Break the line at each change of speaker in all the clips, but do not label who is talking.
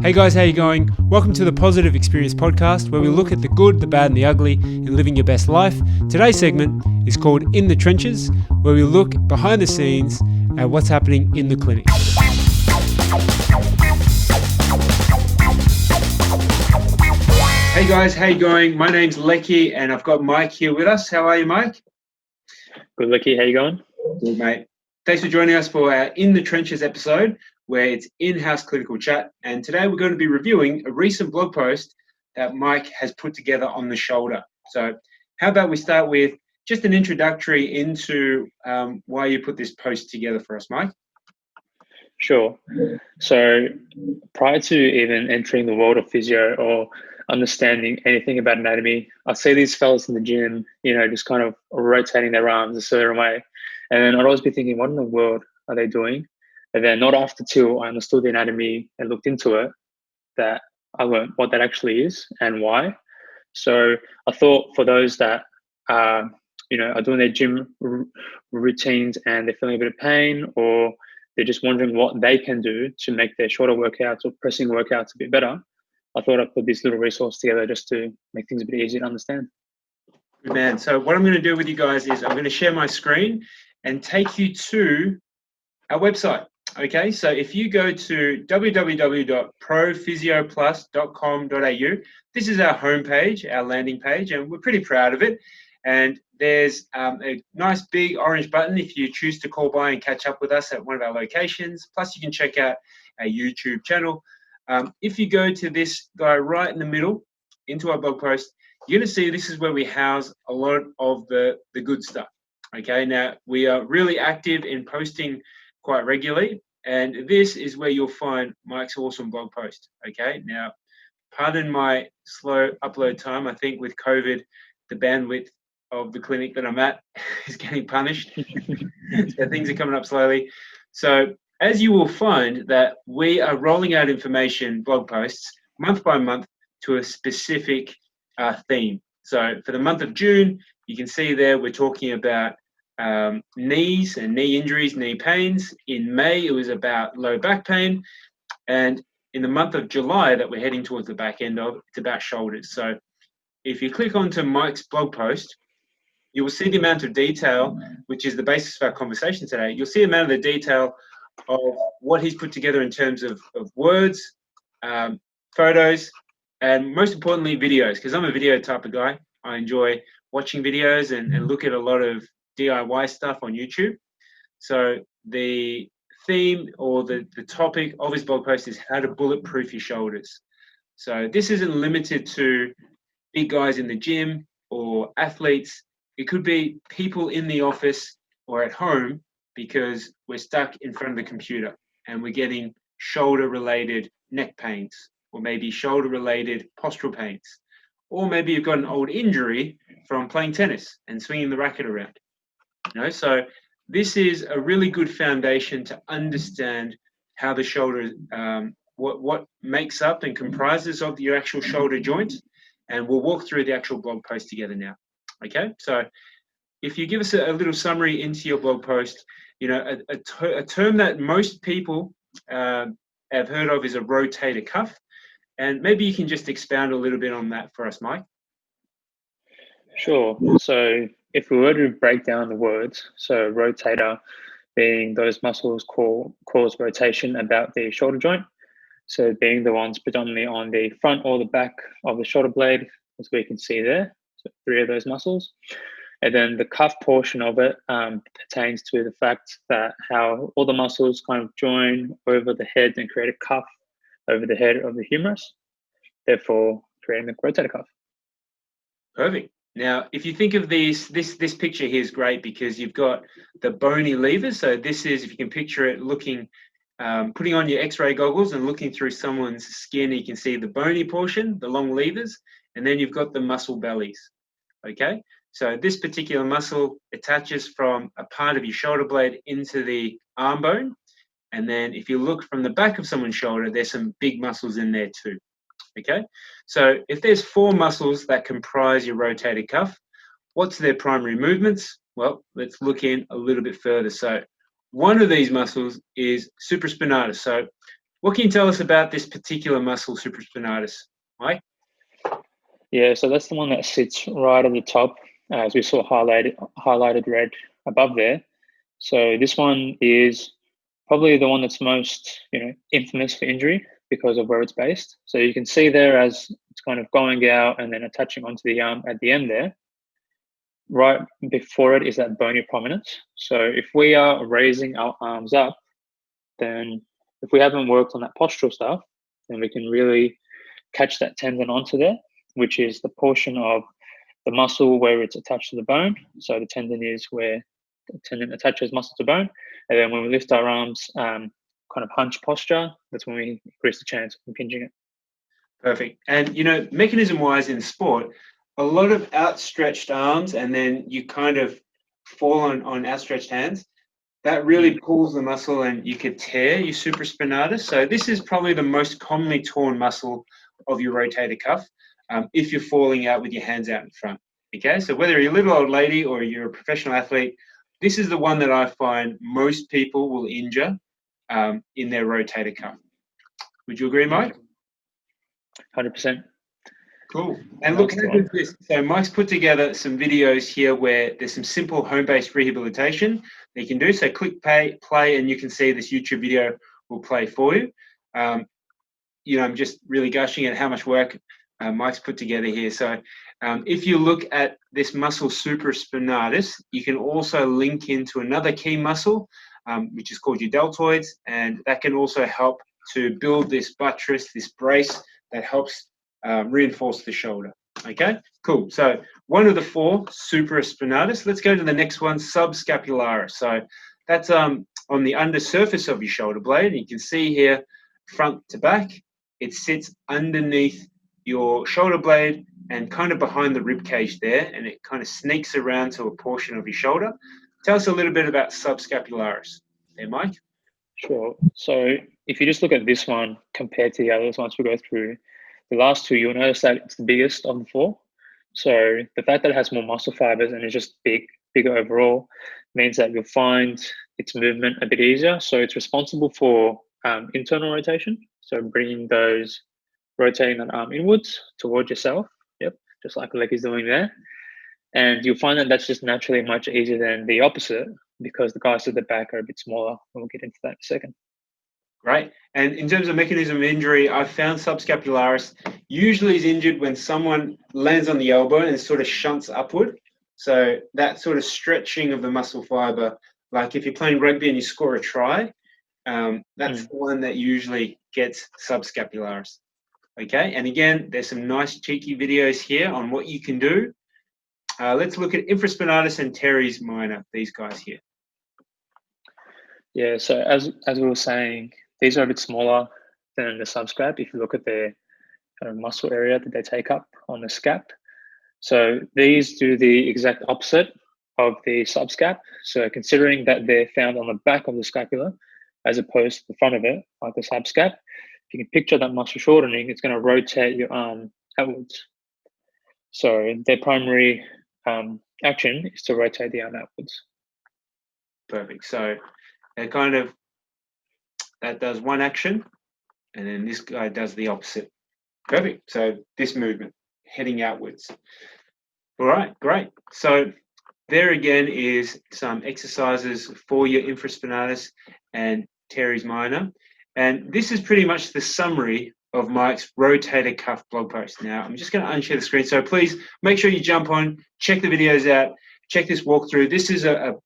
Hey guys, how you going? Welcome to the Positive Experience podcast, where we look at the good, the bad and the ugly in living your best life. Today's segment is called In the Trenches, where we look behind the scenes at what's happening in the clinic. Hey guys, how you going? My name's Leki and I've got Mike here with us. How are you, Mike?
Good, Leki. How you going?
Good, mate. Thanks for joining us for our In the Trenches episode, where it's in-house clinical chat. And today we're going to be reviewing a recent blog post that Mike has put together on the shoulder. So how about we start with just an introductory into why you put this post together for us, Mike?
Sure. So prior to even entering the world of physio or understanding anything about anatomy, I see these fellas in the gym, just kind of rotating their arms a certain way. And then I'd always be thinking, what in the world are they doing? And then not after till I understood the anatomy and looked into it, that I learned what that actually is and why. So I thought for those that are doing their gym routines and they're feeling a bit of pain, or they're just wondering what they can do to make their shorter workouts or pressing workouts a bit better, I thought I'd put this little resource together just to make things a bit easier to understand.
Good man. So what I'm going to do with you guys is I'm going to share my screen and take you to our website. Okay, so if you go to www.prophysioplus.com.au, this is our homepage, our landing page, and we're pretty proud of it. And there's a nice big orange button if you choose to call by and catch up with us at one of our locations. Plus, you can check out our YouTube channel. If you go to this guy right in the middle into our blog post, you're going to see this is where we house a lot of the good stuff. Okay, now we are really active in posting quite regularly, and this is where you'll find Mike's awesome blog post. Okay, now pardon my slow upload time. I think with COVID, the bandwidth of the clinic that I'm at is getting punished. So things are coming up slowly. So as you will find that we are rolling out information blog posts month by month to a specific theme. So for the month of June, you can see there we're talking about knees and knee injuries, knee pains. In May, it was about low back pain. And in the month of July that we're heading towards the back end of, it's about shoulders. So if you click onto Mike's blog post, you will see the amount of detail, which is the basis of our conversation today. You'll see the amount of the detail of what he's put together in terms of words, photos, and most importantly, videos, because I'm a video type of guy. I enjoy watching videos and look at a lot of DIY stuff on YouTube. So the theme or the topic of his blog post is how to bulletproof your shoulders. So this isn't limited to big guys in the gym or athletes. It could be people in the office or at home because we're stuck in front of the computer and we're getting shoulder-related neck pains, or maybe shoulder-related postural pains, or maybe you've got an old injury from playing tennis and swinging the racket around. So this is a really good foundation to understand how the shoulder, what makes up and comprises of your actual shoulder joint, and we'll walk through the actual blog post together now. Okay, so if you give us a little summary into your blog post, a term that most people have heard of is a rotator cuff, and maybe you can just expound a little bit on that for us, Mike.
Sure. So if we were to break down the words, so rotator being those muscles cause rotation about the shoulder joint. So being the ones predominantly on the front or the back of the shoulder blade, as we can see there. So 3 of those muscles. And then the cuff portion of it pertains to the fact that how all the muscles kind of join over the head and create a cuff over the head of the humerus, therefore creating the rotator cuff.
Perfect. Now, if you think of this picture here is great because you've got the bony levers. So this is, if you can picture it, looking, putting on your X-ray goggles and looking through someone's skin, you can see the bony portion, the long levers, and then you've got the muscle bellies. Okay, so this particular muscle attaches from a part of your shoulder blade into the arm bone, and then if you look from the back of someone's shoulder, there's some big muscles in there too. Okay, so if there's 4 muscles that comprise your rotator cuff, what's their primary movements? Well, let's look in a little bit further. So one of these muscles is supraspinatus. So What can you tell us about this particular muscle, supraspinatus, Mike?
Yeah, so that's the one that sits right at the top, as we saw highlighted red above there. So this one is probably the one that's most, infamous for injury because of where it's based. So you can see there as it's kind of going out and then attaching onto the arm at the end there. Right before it is that bony prominence. So if we are raising our arms up, then if we haven't worked on that postural stuff, then we can really catch that tendon onto there, which is the portion of the muscle where it's attached to the bone. So the tendon is where the tendon attaches muscle to bone. And then when we lift our arms, kind of hunch posture, that's when we increase the chance of impinging it.
Perfect. And, mechanism-wise in sport, a lot of outstretched arms and then you kind of fall on outstretched hands. That really pulls the muscle and you could tear your supraspinatus. So this is probably the most commonly torn muscle of your rotator cuff if you're falling out with your hands out in front. Okay, so whether you're a little old lady or you're a professional athlete, this is the one that I find most people will injure in their rotator cuff. Would you agree, Mike?
100%.
Cool. And look, how good is this? So Mike's put together some videos here where there's some simple home-based rehabilitation that you can do. So click play, and you can see this YouTube video will play for you. I'm just really gushing at how much work Mike's put together here. So if you look at this muscle supraspinatus, you can also link into another key muscle, which is called your deltoids, and that can also help to build this buttress, this brace that helps reinforce the shoulder. Okay, cool. So one of the four, supraspinatus. Let's go to the next one, subscapularis. So that's on the undersurface of your shoulder blade. You can see here, front to back, it sits underneath your shoulder blade and kind of behind the rib cage there, and it kind of sneaks around to a portion of your shoulder. Tell us a little bit about subscapularis there, Mike.
Sure. So if you just look at this one compared to the others, once we go through the last two, you'll notice that it's the biggest of the four. So the fact that it has more muscle fibers and it's just bigger overall means that you'll find its movement a bit easier. So it's responsible for internal rotation. So rotating that arm inwards towards yourself. Yep, just like Leki's doing there. And you'll find that that's just naturally much easier than the opposite because the guys at the back are a bit smaller. We'll get into that in a second.
Great. And in terms of mechanism of injury, I've found subscapularis usually is injured when someone lands on the elbow and sort of shunts upward. So that sort of stretching of the muscle fiber, like if you're playing rugby and you score a try, that's the one that usually gets subscapularis. Okay. And again, there's some nice cheeky videos here on what you can do. Let's look at infraspinatus and teres minor, these guys here.
Yeah, so as we were saying, these are a bit smaller than the subscap if you look at their kind of muscle area that they take up on the scap. So these do the exact opposite of the subscap. So considering that they're found on the back of the scapula as opposed to the front of it, like the subscap, if you can picture that muscle shortening, it's going to rotate your arm outwards. So their primary action is to rotate the arm outwards.
Perfect. So that does one action, and then this guy does the opposite. Perfect. So this movement, heading outwards. All right, great. So there again is some exercises for your infraspinatus and teres minor. And this is pretty much the summary of Mike's rotator cuff blog post. Now, I'm just going to unshare the screen. So please make sure you jump on, check the videos out, check this walkthrough. This is a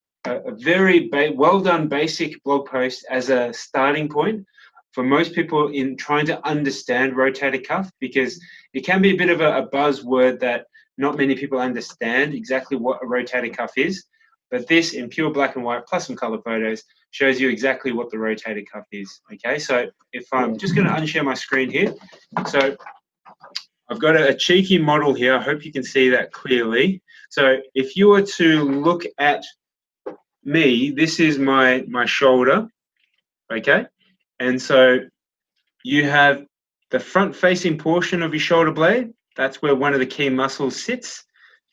very well done basic blog post as a starting point for most people in trying to understand rotator cuff, because it can be a bit of a buzzword that not many people understand exactly what a rotator cuff is. But this, in pure black and white plus some color photos, shows you exactly what the rotator cuff is. Okay, so if I'm just going to unshare my screen here. So I've got a cheeky model here. I hope you can see that clearly. So if you were to look at me, this is my shoulder, okay? And so you have the front-facing portion of your shoulder blade. That's where one of the key muscles sits,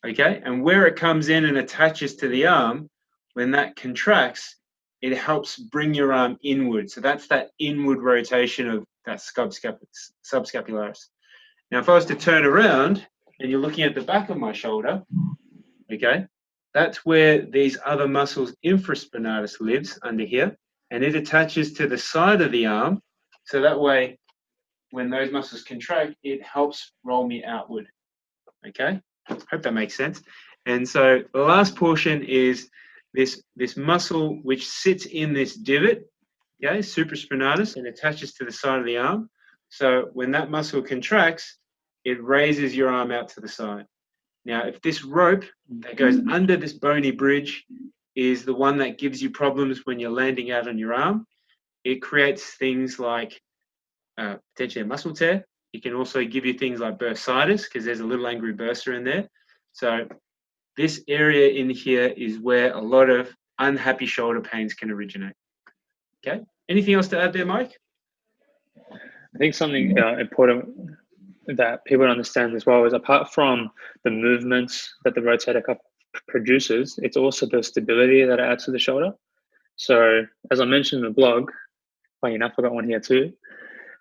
okay? And where it comes in and attaches to the arm, when that contracts, it helps bring your arm inward. So that's that inward rotation of that subscapularis. Now, if I was to turn around and you're looking at the back of my shoulder, okay, that's where these other muscles, infraspinatus, lives under here, and it attaches to the side of the arm. So that way, when those muscles contract, it helps roll me outward. Okay, hope that makes sense. And so the last portion is this muscle which sits in this divot, okay, supraspinatus, and attaches to the side of the arm. So when that muscle contracts, it raises your arm out to the side. Now, if this rope that goes under this bony bridge is the one that gives you problems when you're landing out on your arm, it creates things like potentially a muscle tear. It can also give you things like bursitis because there's a little angry bursa in there. So this area in here is where a lot of unhappy shoulder pains can originate. Okay. Anything else to add there, Mike?
I think something important that people understand as well is, apart from the movements that the rotator cuff produces, it's also the stability that it adds to the shoulder. So as I mentioned in the blog, funny enough, I got one here too.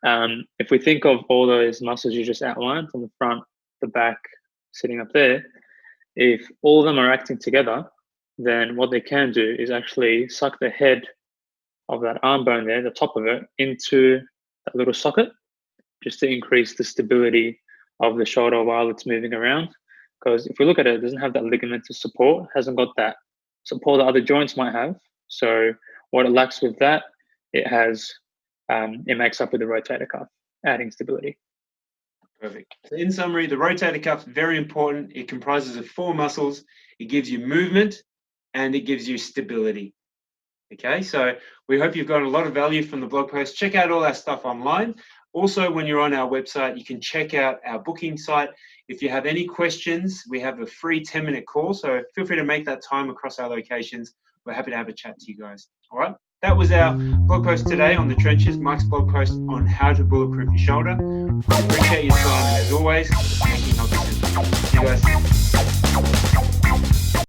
If we think of all those muscles you just outlined from the front, the back, sitting up there, if all of them are acting together, then what they can do is actually suck the head of that arm bone there, the top of it, into that little socket, just to increase the stability of the shoulder while it's moving around. Because if we look at it, it doesn't have that ligament to support, hasn't got that support that other joints might have. So what it lacks with that, it has, it makes up with the rotator cuff, adding stability.
Perfect. So in summary, the rotator cuff is very important. It comprises of 4 muscles. It gives you movement and it gives you stability. Okay, so we hope you've got a lot of value from the blog post. Check out all our stuff online. Also, when you're on our website, you can check out our booking site. If you have any questions, we have a free 10-minute call. So feel free to make that time across our locations. We're happy to have a chat to you guys. All right. That was our blog post today on the trenches, Mike's blog post on how to bulletproof your shoulder. We appreciate your time, and as always, thank you. See you guys.